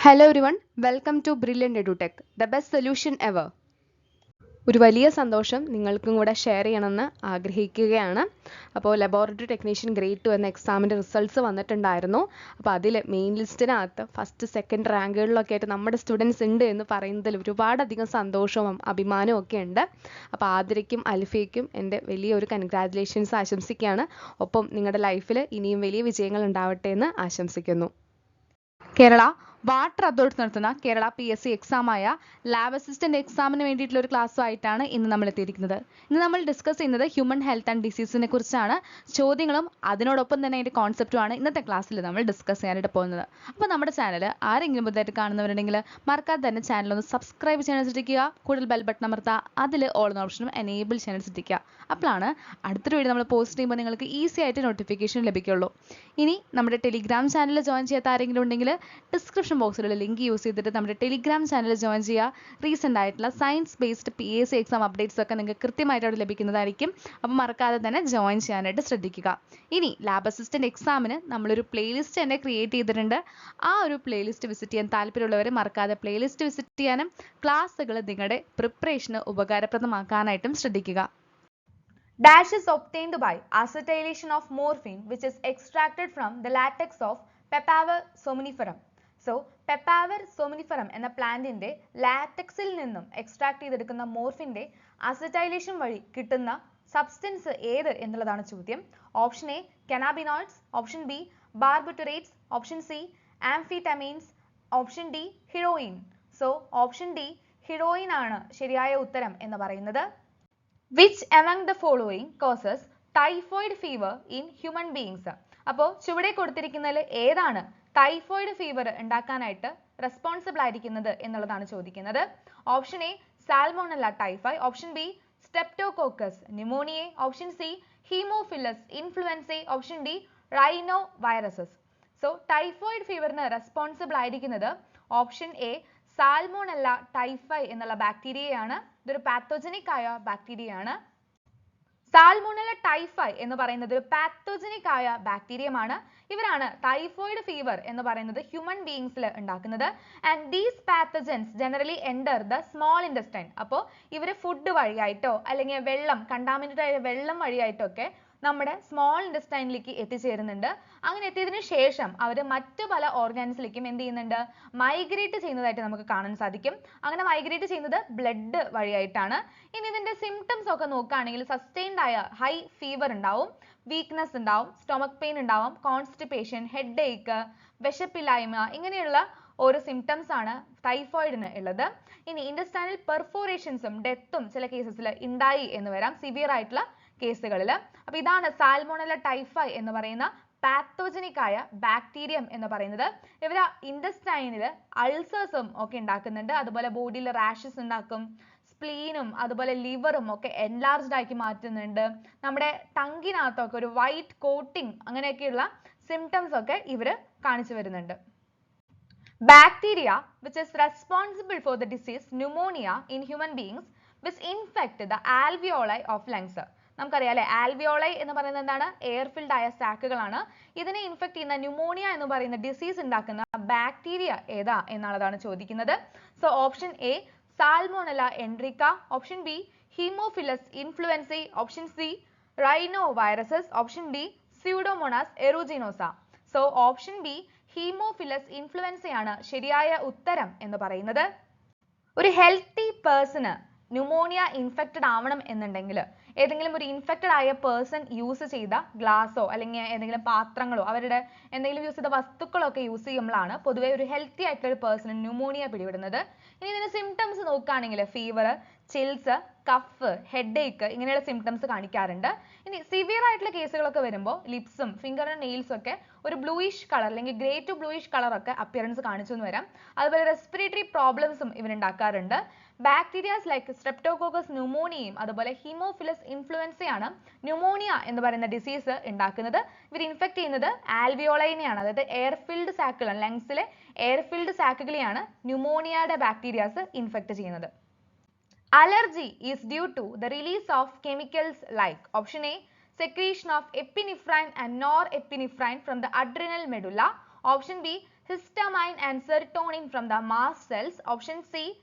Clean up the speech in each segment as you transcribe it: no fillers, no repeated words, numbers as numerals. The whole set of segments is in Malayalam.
Hello everyone, welcome to Brilliant EduTech, the best solution ever. ഒരു വലിയ സന്തോഷം നിങ്ങൾക്കും കൂടെ ഷെയർ ചെയ്യണമെന്ന് ആഗ്രഹിക്കുകയാണ്. അപ്പോൾ ലബോറട്ടറി ടെക്നീഷ്യൻ ഗ്രേഡ് 2 എന്ന എക്സാമിൻ്റെ റിസൾട്ട്സ് വന്നിട്ടുണ്ടായിരുന്നു. അപ്പോൾ അതിൽ മെയിൻ ലിസ്റ്റിനകത്ത് ഫസ്റ്റ് സെക്കൻഡ് റാങ്കുകളിലൊക്കെ ആയിട്ട് നമ്മുടെ സ്റ്റുഡൻസ് ഉണ്ട് എന്ന് പറയുന്നതിൽ ഒരുപാടധികം സന്തോഷവും അഭിമാനവും ഒക്കെ ഉണ്ട്. അപ്പോൾ ആതിരയ്ക്കും അൽഫയ്ക്കും എൻ്റെ വലിയൊരു കൺഗ്രാജുലേഷൻസ് ആശംസിക്കുകയാണ്. ഒപ്പം നിങ്ങളുടെ ലൈഫിൽ ഇനിയും വലിയ വിജയങ്ങൾ ഉണ്ടാവട്ടെ എന്ന് ആശംസിക്കുന്നു. കേരള വാട്ടർ അതോറിറ്റി നടത്തുന്ന കേരള PSC എക്സാമായ ലാബ് അസിസ്റ്റന്റ് എക്സാമിന് വേണ്ടിയിട്ടുള്ള ഒരു ക്ലാസ്സുമായിട്ടാണ് ഇന്ന് നമ്മൾ എത്തിയിരിക്കുന്നത്. ഇന്ന് നമ്മൾ ഡിസ്കസ് ചെയ്യുന്നത് ഹ്യൂമൻ ഹെൽത്ത് ആൻഡ് ഡിസീസിനെ കുറിച്ചാണ്. ചോദ്യങ്ങളും അതിനോടൊപ്പം തന്നെ അതിൻ്റെ കോൺസെപ്റ്റുമാണ് ഇന്നത്തെ ക്ലാസ്സിൽ നമ്മൾ ഡിസ്കസ് ചെയ്യാനായിട്ട് പോകുന്നത്. അപ്പോൾ നമ്മുടെ ചാനൽ ആരെങ്കിലും പുതുതായിട്ട് കാണുന്നവരുണ്ടെങ്കിൽ മറക്കാതെ തന്നെ ചാനൽ ഒന്ന് സബ്സ്ക്രൈബ് ചെയ്യാൻ ശ്രദ്ധിക്കുക. കൂടുതൽ ബെൽ ബട്ടൺ അമർത്തുക, അതിൽ ഓൾ എന്ന ഓപ്ഷനും എനേബിൾ ചെയ്യാൻ ശ്രദ്ധിക്കുക. അപ്പോഴാണ് അടുത്തൊരു വീഡിയോ നമ്മൾ പോസ്റ്റ് ചെയ്യുമ്പോൾ നിങ്ങൾക്ക് ഈസി ആയിട്ട് നോട്ടിഫിക്കേഷൻ ലഭിക്കുള്ളൂ. ഇനി നമ്മുടെ ടെലിഗ്രാം ചാനൽ ജോയിൻ ചെയ്യാത്ത ആരെങ്കിലും ഉണ്ടെങ്കിൽ ഡിസ്ക്രിപ്ഷൻ ബോക്സിലുള്ള ലിങ്ക് യൂസ് ചെയ്തിട്ട് നമ്മുടെ ടെലിഗ്രാം ചാനൽ ജോയിൻ ചെയ്യുക. റീസെൻ്റ് ആയിട്ടുള്ള science based PSC exam updates ഒക്കെ നിങ്ങൾക്ക് കൃത്യമായിട്ട് അവിടെ ലഭിക്കുന്നതായിരിക്കും. അപ്പോൾ മറക്കാതെ തന്നെ ജോയിൻ ചെയ്യാനായിട്ട് ശ്രദ്ധിക്കുക. ഇനി ലാബ് അസിസ്റ്റന്റ് എക്സാമിന് നമ്മളൊരു പ്ലേലിസ്റ്റ് തന്നെ ക്രിയേറ്റ് ചെയ്തിട്ടുണ്ട്. ആ ഒരു പ്ലേലിസ്റ്റ് വിസിറ്റ് ചെയ്യാൻ താല്പര്യമുള്ളവർ മറക്കാതെ പ്ലേലിസ്റ്റ് വിസിറ്റ് ചെയ്യാനും ക്ലാസ്സുകൾ നിങ്ങളുടെ പ്രിപ്പറേഷന് ഉപകാരപ്രദമാക്കാനായിട്ടും ശ്രദ്ധിക്കുക. Dash is obtained by acetylation of morphine which is extracted from the latex of Papaver somniferum. So, Papaver somniferum എന്ന പ്ലാന്റിന്റെ ലാറ്റക്സിൽ നിന്നും എക്സ്ട്രാക്ട് ചെയ്തെടുക്കുന്ന മോർഫിന്റെ അസറ്റൈലേഷൻ വഴി കിട്ടുന്ന സബ്സ്റ്റൻസ് ഏത് എന്നുള്ളതാണ് ചോദ്യം. Option A cannabinoids, option B barbiturates, option C amphetamines, option D heroin. So option D heroin ആണ് ശരിയായ ഉത്തരം എന്ന് പറയുന്നത്. Which among the following causes typhoid fever in human beings? അപ്പോൾ ചുവടെ കൊടുത്തിരിക്കുന്നതിൽ ഏതാണ് ടൈഫോയിഡ് ഫീവർ ഉണ്ടാക്കാനായിട്ട് റെസ്പോൺസിബിൾ ആയിരിക്കുന്നത് എന്നുള്ളതാണ് ചോദിക്കുന്നത്. Option A Salmonella typhi, option B Streptococcus pneumoniae, option C Haemophilus influenzae, option D rhino viruses. So typhoid ഫീവറിന് റെസ്പോൺസിബിൾ ആയിരിക്കുന്നത് ഓപ്ഷൻ എ സാൽമോണല്ല ടൈഫൈ എന്നുള്ള ബാക്ടീരിയയാണ്. ഇതൊരു പാത്തോജനിക് ആയ ബാക്ടീരിയയാണ്. സാൽമോണല്ല ടൈഫൈ എന്ന് പറയുന്നത് ഒരു പാത്തോജനിക് ആയ ബാക്ടീരിയമാണ്. ഇവരാണ് ടൈഫോയിഡ് ഫീവർ എന്ന് പറയുന്നത് ഹ്യൂമൻ ബീയിങ്സിൽ ഉണ്ടാക്കുന്നത്. And these pathogens generally enter the small intestine. അപ്പോൾ ഇവർ ഫുഡ് വഴിയായിട്ടോ അല്ലെങ്കിൽ വെള്ളം കണ്ടാമിനേറ്റഡ് ആയ വെള്ളം വഴിയായിട്ടോ ഒക്കെ നമ്മുടെ സ്മോൾ ഇൻറ്റസ്റ്റൈനിലേക്ക് എത്തിച്ചേരുന്നുണ്ട്. അങ്ങനെ എത്തിയതിനു ശേഷം അവർ മറ്റു പല ഓർഗാൻസിലേക്കും എന്ത് ചെയ്യുന്നുണ്ട്, മൈഗ്രേറ്റ് ചെയ്യുന്നതായിട്ട് നമുക്ക് കാണാൻ സാധിക്കും. അങ്ങനെ മൈഗ്രേറ്റ് ചെയ്യുന്നത് ബ്ലഡ് വഴിയായിട്ടാണ്. ഇനി ഇതിന്റെ സിംറ്റംസ് ഒക്കെ നോക്കുകയാണെങ്കിൽ സസ്റ്റെയിൻഡ് ആയ ഹൈ ഫീവർ ഉണ്ടാവും, വീക്ക്നെസ് ഉണ്ടാവും, സ്റ്റൊമക് പെയിൻ ഉണ്ടാവും, കോൺസ്റ്റിപ്പേഷൻ, ഹെഡ് ഏക്ക്, വിശപ്പില്ലായ്മ, ഇങ്ങനെയുള്ള ഓരോ സിംറ്റംസ് ആണ് ടൈഫോയിഡിന് ഉള്ളത്. ഇനി ഇൻറ്റസ്റ്റൈനൽ പെർഫോറേഷൻസും ഡെത്തും ചില കേസസിൽ ഉണ്ടായി എന്ന് വരാം, സിവിയർ ആയിട്ടുള്ള കേസുകളിൽ. അപ്പൊ ഇതാണ് സാൽമോണല്ല ടൈഫൈ എന്ന് പറയുന്ന പാത്തോജനിക് ആയ ബാക്ടീരിയം എന്ന് പറയുന്നത്. ഇവർ ഇൻറ്റസ്റ്റൈനിൽ അൾസേഴ്സും ഒക്കെ ഉണ്ടാക്കുന്നുണ്ട്, അതുപോലെ ബോഡിയിൽ റാഷസ് ഉണ്ടാക്കും, സ്പ്ലീനും അതുപോലെ ലിവറും ഒക്കെ എൻലാർജ്ഡ് ആക്കി മാറ്റുന്നുണ്ട്. നമ്മുടെ ടങ്കിനകത്തൊക്കെ ഒരു വൈറ്റ് കോട്ടിംഗ് അങ്ങനെയൊക്കെയുള്ള സിംറ്റംസ് ഒക്കെ ഇവർ കാണിച്ചു വരുന്നുണ്ട്. Bacteria which is responsible for the disease pneumonia in human beings which infect the alveoli of lungs. നമുക്കറിയാം അല്ലെ, ആൽവിയോളൈ എന്ന് പറയുന്നത് എന്താണ്, എയർ ഫിൽഡ് ആയ സാക്കുകളാണ്. ഇതിനെ ഇൻഫെക്ട് ചെയ്യുന്ന ന്യൂമോണിയ എന്ന് പറയുന്ന ഡിസീസ് ഉണ്ടാക്കുന്ന ബാക്ടീരിയ ഏതാ എന്നുള്ളതാണ് ചോദിക്കുന്നത്. So option A Salmonella enterica, option B Haemophilus influenzae, option C rhino viruses, option D Pseudomonas aeruginosa. So option B Haemophilus ഇൻഫ്ലുവൻസയാണ് ശരിയായ ഉത്തരം എന്ന് പറയുന്നത്. ഒരു ഹെൽത്തി പേഴ്സണ് ന്യൂമോണിയ ഇൻഫെക്റ്റഡ് ആവണം എന്നുണ്ടെങ്കിൽ ഏതെങ്കിലും ഒരു ഇൻഫെക്റ്റഡ് ആയ പേഴ്സൺ യൂസ് ചെയ്ത ഗ്ലാസോ അല്ലെങ്കിൽ ഏതെങ്കിലും പാത്രങ്ങളോ അവരുടെ എന്തെങ്കിലും യൂസ് ചെയ്ത വസ്തുക്കളോ ഒക്കെ യൂസ് ചെയ്യുമ്പോഴാണ് പൊതുവെ ഒരു ഹെൽത്തി ആയിട്ടുള്ള ഒരു പേഴ്സണ് ന്യൂമോണിയ പിടിപെടുന്നത്. ഇനി ഇതിന്റെ സിംറ്റംസ് നോക്കുകയാണെങ്കിൽ ഫീവർ, ചിൽസ്, കഫ്, ഹെഡ് ഏക്ക് ഇങ്ങനെയുള്ള സിംറ്റംസ് കാണിക്കാറുണ്ട്. ഇനി സിവിയർ ആയിട്ടുള്ള കേസുകളൊക്കെ വരുമ്പോൾ ലിപ്സും ഫിംഗർ ആൻഡ് നെയിൽസും ഒക്കെ ഒരു ബ്ലൂയിഷ് കളർ അല്ലെങ്കിൽ ഗ്രേ ടു ബ്ലൂയിഷ് കളർ ഒക്കെ അപ്പിയറൻസ് കാണിച്ചു എന്ന് വരാം. അതുപോലെ റെസ്പിറേറ്ററി പ്രോബ്ലംസും ഇവരുണ്ടാക്കാറുണ്ട്. ബാക്ടീരിയാസ് ലൈക്ക് സ്ട്രെപ്റ്റോകോക്കസ് ന്യൂമോണിയയും അതുപോലെ ഹീമോഫിലസ് ഇൻഫ്ലുവൻസയാണ് ന്യൂമോണിയ എന്ന് പറയുന്ന ഡിസീസ് ഉണ്ടാക്കുന്നത്. ഇവർ ഇൻഫെക്ട് ചെയ്യുന്നത് ആൽവിയോളൈനെയാണ്, അതായത് എയർ ഫിൽഡ് സാക്കുകളാണ്, ലങ്സിലെ എയർ ഫിൽഡ് സാക്കുകളെയാണ് ന്യൂമോണിയയുടെ ബാക്ടീരിയാസ് ഇൻഫെക്ട് ചെയ്യുന്നത്. Allergy is due to the release of chemicals like option A secretion of epinephrine and norepinephrine from the adrenal medulla, option B histamine and serotonin from the mast cells. Option C,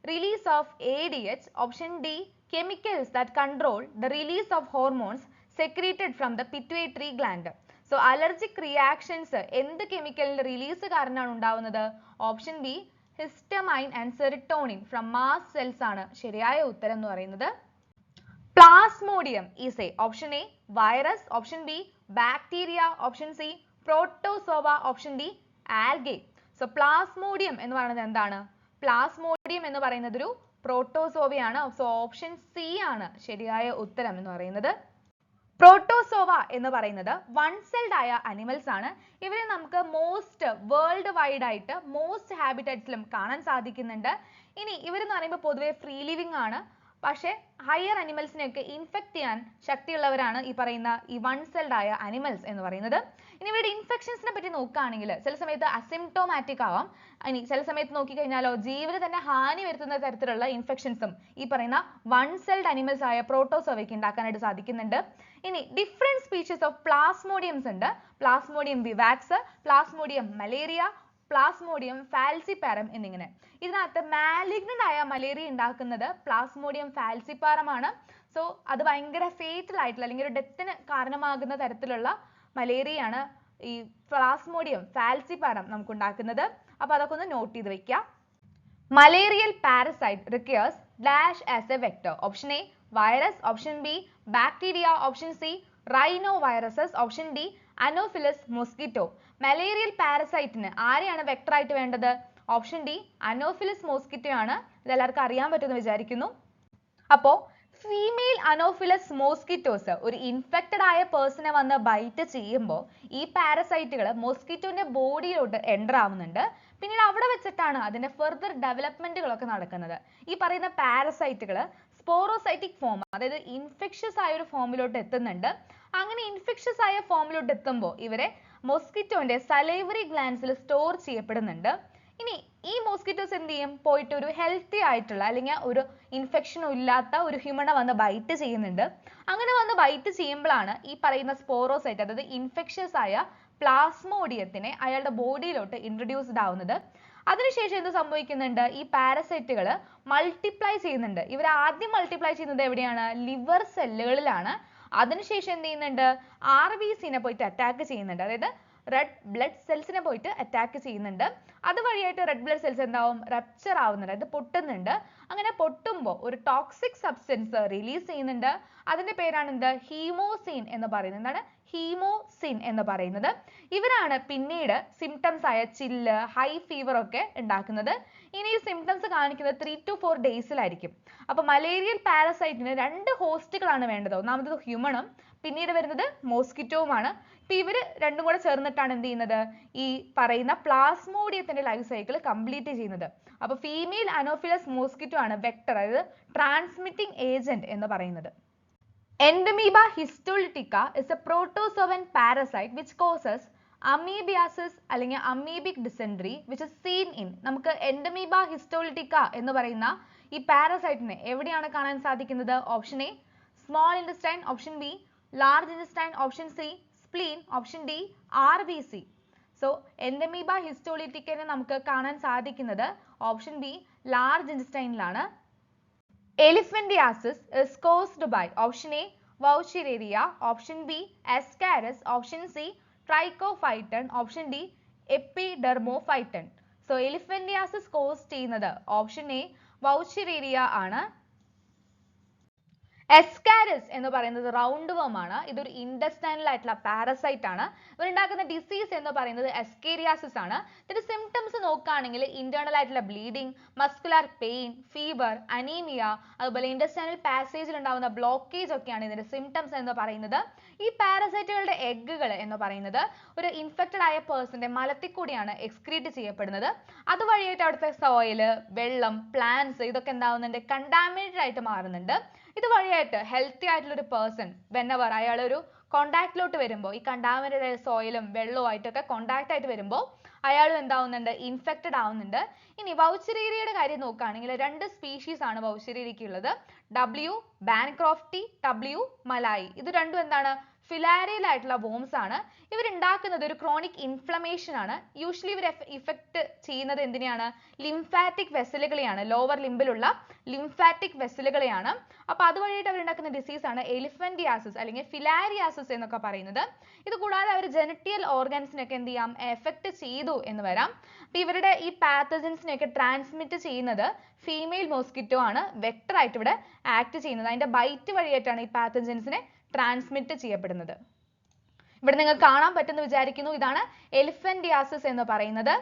release of ADH. Option D, chemicals that control the release of hormones secreted from the pituitary gland. So allergic reactions എന്ത് കെമിക്കലിന്റെ റിലീസ് കാരണമാണ് ഉണ്ടാവുന്നത്? Option B, histamine and serotonin from mast cells ആണ് ശരിയായ ഉത്തരം എന്ന് പറയുന്നത്. Plasmodium is a option A, virus. Option B, bacteria. Option C, protozoa. Option D, algae. So plasmodium എന്ന് പറയുന്നത് എന്താണ്? പ്ലാസ്മോഡിയം എന്ന് പറയുന്നത് ഒരു പ്രോട്ടോസോവയാണ്. സോ ഓപ്ഷൻ സി ആണ് ശരിയായ ഉത്തരം എന്ന് പറയുന്നത്. പ്രോട്ടോസോവ എന്ന് പറയുന്നത് വൺ സെൽഡ് ആയ അനിമൽസ് ആണ്. ഇവരെ നമുക്ക് വേൾഡ് വൈഡ് ആയിട്ട് മോസ്റ്റ് ഹാബിറ്ററ്റ്സിലും കാണാൻ സാധിക്കുന്നുണ്ട്. ഇനി ഇവരെന്ന് പറയുമ്പോൾ പൊതുവെ ഫ്രീ ലിവിംഗ് ആണ്. പക്ഷേ ഹയർ അനിമൽസിനെയൊക്കെ ഇൻഫെക്ട് ചെയ്യാൻ ശക്തിയുള്ളവരാണ് ഈ പറയുന്ന ഈ വൺ സെൽഡ് ആയ അനിമൽസ് എന്ന് പറയുന്നത്. ഇനി ഇവരുടെ ഇൻഫെക്ഷൻസിനെ പറ്റി നോക്കുകയാണെങ്കിൽ ചില സമയത്ത് അസിംപ്റ്റോമാറ്റിക് ആവാം. ഇനി ചില സമയത്ത് നോക്കിക്കഴിഞ്ഞാലോ ജീവന് തന്നെ ഹാനി വരുത്തുന്ന തരത്തിലുള്ള ഇൻഫെക്ഷൻസും ഈ പറയുന്ന വൺ സെൽഡ് അനിമൽസ് ആയ പ്രോട്ടോസോവയ്ക്ക് ഉണ്ടാക്കാനായിട്ട് സാധിക്കുന്നുണ്ട്. ഇനി ഡിഫറെന്റ് സ്പീഷീസ് ഓഫ് പ്ലാസ്മോഡിയംസ് ഉണ്ട്. Plasmodium vivax, Plasmodium malariae, Plasmodium falciparum എന്നിങ്ങനെ. ഇതിനകത്ത് മാലിഗ്നന്റ് ആയ മലേറിയ ഉണ്ടാക്കുന്നത് പ്ലാസ്മോഡിയം ഫാൽസിപാരമാണ്. സോ അത് ഭയങ്കര ഫേറ്റൽ ആയിട്ടുള്ള അല്ലെങ്കിൽ ഒരു ഡെത്തിന് കാരണമാകുന്ന തരത്തിലുള്ള മലേറിയയാണ് ഈ പ്ലാസ്മോഡിയം ഫാൽസിപാരം നമുക്ക് ഉണ്ടാക്കുന്നത്. അപ്പൊ അതൊക്കെ ഒന്ന് നോട്ട് ചെയ്ത് വെക്കുക. Malarial parasite requires dash as a vector. Option A, virus. Option B, bacteria. Option C, rhinoviruses. Option D, Anopheles mosquito. Malarial parasite ന് ആരെയാണ് വെക്ടർ ആയിട്ട് വേണ്ടത്? ഓപ്ഷൻ ഡി, Anopheles mosquito ആണ്. ഇതെല്ലാവർക്കും അറിയാൻ പറ്റുമെന്ന് വിചാരിക്കുന്നു. അപ്പോ ഫീമെയിൽ അനോഫിലസ് മോസ്കിറ്റോസ് ഒരു ഇൻഫെക്റ്റഡ് ആയ പേഴ്സണെ വന്ന് ബൈറ്റ് ചെയ്യുമ്പോൾ ഈ പാരസൈറ്റുകൾ മോസ്കിറ്റോന്റെ ബോഡിയിലോട്ട് എൻ്റർ ആവുന്നുണ്ട്. പിന്നീട് അവിടെ വെച്ചിട്ടാണ് അതിന്റെ ഫെർദർ ഡെവലപ്മെന്റുകളൊക്കെ നടക്കുന്നത്. ഈ പറയുന്ന പാരസൈറ്റുകൾ സ്പോറോസൈറ്റിക് ഫോം, അതായത് ഇൻഫെക്ഷസ് ആയ ഒരു ഫോമിലോട്ട് എത്തുന്നുണ്ട്. അങ്ങനെ ഇൻഫെക്ഷസ് ആയ ഫോമിലോട്ട് എത്തുമ്പോൾ ഇവരെ മോസ്കിറ്റോന്റെ സലൈവറി ഗ്ലാൻസിൽ സ്റ്റോർ ചെയ്യപ്പെടുന്നുണ്ട്. ഇനി ഈ മോസ്കിറ്റോസ് എന്ത് ചെയ്യും? പോയിട്ട് ഒരു ഹെൽത്തി ആയിട്ടുള്ള അല്ലെങ്കിൽ ഒരു ഇൻഫെക്ഷനും ഇല്ലാത്ത ഒരു ഹ്യൂമനെ വന്ന് ബൈറ്റ് ചെയ്യുന്നുണ്ട്. അങ്ങനെ വന്ന് ബൈറ്റ് ചെയ്യുമ്പോഴാണ് ഈ പറയുന്ന സ്പോറോസൈറ്റ്, അതായത് ഇൻഫെക്ഷസ് ആയ പ്ലാസ്മോഡിയത്തിനെ അയാളുടെ ബോഡിയിലോട്ട് ഇൻട്രൊഡ്യൂസ്ഡ് ആവുന്നത്. അതിനുശേഷം എന്ത് സംഭവിക്കുന്നുണ്ട്? ഈ പാരസൈറ്റുകൾ മൾട്ടിപ്ലൈ ചെയ്യുന്നുണ്ട്. ഇവർ ആദ്യം മൾട്ടിപ്ലൈ ചെയ്യുന്നത് എവിടെയാണ്? ലിവർ സെല്ലുകളിലാണ്. അതിനുശേഷം എന്ത് ചെയ്യുന്നുണ്ട്? RBCനെ പോയിട്ട് അറ്റാക്ക് ചെയ്യുന്നുണ്ട്. അതായത് റെഡ് ബ്ലഡ് സെൽസിനെ പോയിട്ട് അറ്റാക്ക് ചെയ്യുന്നുണ്ട്. അതുവഴിയായിട്ട് റെഡ് ബ്ലഡ് സെൽസ് എന്താവും? റപ്ചർ ആവുന്നുണ്ട്, അത് പൊട്ടുന്നുണ്ട്. അങ്ങനെ പൊട്ടുമ്പോൾ ഒരു ടോക്സിക് സബ്സ്റ്റൻസ് റിലീസ് ചെയ്യുന്നുണ്ട്. അതിന്റെ പേരാണ് എന്ത്? ഹീമോസിൻ എന്ന് പറയുന്നത്. എന്താണ്? ഹീമോസിൻ എന്ന് പറയുന്നത്. ഇവരാണ് പിന്നീട് സിംറ്റംസ് ആയ ചില്ല്, ഹൈ ഫീവർ ഒക്കെ ഉണ്ടാക്കുന്നത്. ഇനി ഈ സിംറ്റംസ് കാണിക്കുന്നത് 3 to 4 ഡേയ്സിലായിരിക്കും. അപ്പൊ മലേറിയൽ പാരസൈറ്റിന് 2 ഹോസ്റ്റുകളാണ് വേണ്ടത്. ഒന്നാമത് ഹ്യൂമണും പിന്നീട് വരുന്നത് മോസ്കിറ്റോവുമാണ്. ഇപ്പൊ ഇവര് രണ്ടും കൂടെ ചേർന്നിട്ടാണ് എന്ത് ചെയ്യുന്നത്? ഈ പറയുന്ന പ്ലാസ്മോഡിയത്തിന്റെ ലൈഫ് സൈക്കിൾ കംപ്ലീറ്റ് ചെയ്യുന്നത്. അപ്പൊ ഫീമെയിൽ അനോഫിലസ് മോസ്കിറ്റോ ആണ് വെക്ടർ, അതായത് ട്രാൻസ്മിറ്റിംഗ് ഏജന്റ് എന്ന് പറയുന്നത്. Endemiba histolytica is a protozoan parasite which causes amoebiasis അല്ലെങ്കിൽ amoebic dysentery which is seen in. നമുക്ക് Endemiba histolytica എന്ന് പറയുന്ന ഈ പാരസൈറ്റിനെ എവിടെയാണ് കാണാൻ സാധിക്കുന്നത്? Option A, small intestine. Option B, large intestine. Option C, spleen. Option D, RBC. So Endemiba histolytica നമുക്ക് കാണാൻ സാധിക്കുന്നത് ഓപ്ഷൻ ബി, ലാർജ് ഇൻറ്റസ്റ്റൈനിലാണ്. Elephantiasis is caused by option A, Vauchereria. Option B, Ascaris. Option C, Trichophyton. Option D, Epidermophyton. So elephantiasis cause ചെയ്യുന്നത് ഓപ്ഷൻ എ, Vauchereria ആണ്. എസ്കാരിസ് എന്ന് പറയുന്നത് റൗണ്ട് വർം ആണ്. ഇതൊരു ഇൻഡസ്റ്റൈനൽ ആയിട്ടുള്ള പാരസൈറ്റ് ആണ്. ഇവരുണ്ടാക്കുന്ന ഡിസീസ് എന്ന് പറയുന്നത് എസ്കേരിയാസിസ് ആണ്. ഇതിന്റെ സിംറ്റംസ് നോക്കുകയാണെങ്കിൽ ഇന്റേണൽ ആയിട്ടുള്ള bleeding, muscular pain, fever, anaemia, അതുപോലെ ഇൻഡസ്റ്റൈനൽ പാസേജിൽ ഉണ്ടാകുന്ന ബ്ലോക്കേജ് ഒക്കെയാണ് ഇതിന്റെ സിംറ്റംസ് എന്ന് പറയുന്നത്. ഈ പാരസൈറ്റുകളുടെ എഗ്ഗുകൾ എന്ന് പറയുന്നത് ഒരു ഇൻഫെക്റ്റഡ് ആയ പേഴ്സന്റെ മലത്തിൽ കൂടിയാണ് എക്സ്ക്രീറ്റ് ചെയ്യപ്പെടുന്നത്. അതുവഴിയായിട്ട് അവിടുത്തെ സോയില്, വെള്ളം, പ്ലാന്റ്സ് ഇതൊക്കെ എന്താവുന്നുണ്ട്? കണ്ടാമിനേറ്റഡ് ആയിട്ട് മാറുന്നുണ്ട്. ഇതുവഴിയായിട്ട് ഹെൽത്തി ആയിട്ടുള്ള ഒരു പേഴ്സൺ വെനെവർ അയാൾ ഒരു കോണ്ടാക്റ്റിലോട്ട് വരുമ്പോൾ ഈ കണ്ടാമിനേറ്റഡ് ആയ സോയിലും വെള്ളവും ആയിട്ടൊക്കെ കോണ്ടാക്ട് ആയിട്ട് വരുമ്പോൾ അയാളും എന്താവുന്നുണ്ട്? ഇൻഫെക്റ്റഡ് ആവുന്നുണ്ട്. ഇനി വൗച്ചറേറിയയുടെ കാര്യം നോക്കുകയാണെങ്കിൽ 2 സ്പീഷീസ് ആണ് വൗച്ചറേറിയയ്ക്ക് ഉള്ളത്. W. Bancrofti, W. മലായി. ഇത് രണ്ടും എന്താണ്? ഫിലാരിയൽ ആയിട്ടുള്ള worms ആണ്. ഇവരുണ്ടാക്കുന്നത് ഒരു ക്രോണിക് ഇൻഫ്ലമേഷൻ ആണ്. യൂഷ്വലി ഇവർ ഇഫക്റ്റ് ചെയ്യുന്നത് എന്തിനെയാണ്? ലിംഫാറ്റിക് വെസലുകളെയാണ്, ലോവർ ലിംബിലുള്ള ലിംഫാറ്റിക് വെസലുകളെയാണ്. അപ്പോൾ അതുവഴിയായിട്ട് അവരുണ്ടാക്കുന്ന ഡിസീസ് ആണ് എലിഫന്റിയാസിസ് അല്ലെങ്കിൽ ഫിലാരിയാസിസ് എന്നൊക്കെ പറയുന്നത്. ഇത് കൂടാതെ അവർ ജെനിറ്റൽ ഓർഗൻസിനൊക്കെ എന്ത് ചെയ്യാം? എഫക്റ്റ് ചെയ്തു എന്ന് വരാം. അപ്പോൾ ഇവരുടെ ഈ പാത്തജൻസിനെയൊക്കെ ട്രാൻസ്മിറ്റ് ചെയ്യുന്നത് ഫീമെയിൽ മോസ്കിറ്റോ ആണ് വെക്ടർ ആയിട്ട് ഇവിടെ ആക്ട് ചെയ്യുന്നത്. അതിന്റെ ബൈറ്റ് വഴിയായിട്ടാണ് ഈ പാത്തജൻസിനെ ട്രാൻസ്മിറ്റ് ചെയ്യപ്പെടുന്നത്. ഇവിടെ നിങ്ങൾക്ക് കാണാൻ പറ്റുമെന്ന് വിചാരിക്കുന്നു. ഇതാണ് എലിഫന്റിയാസിസ് എന്ന് പറയുന്നത്.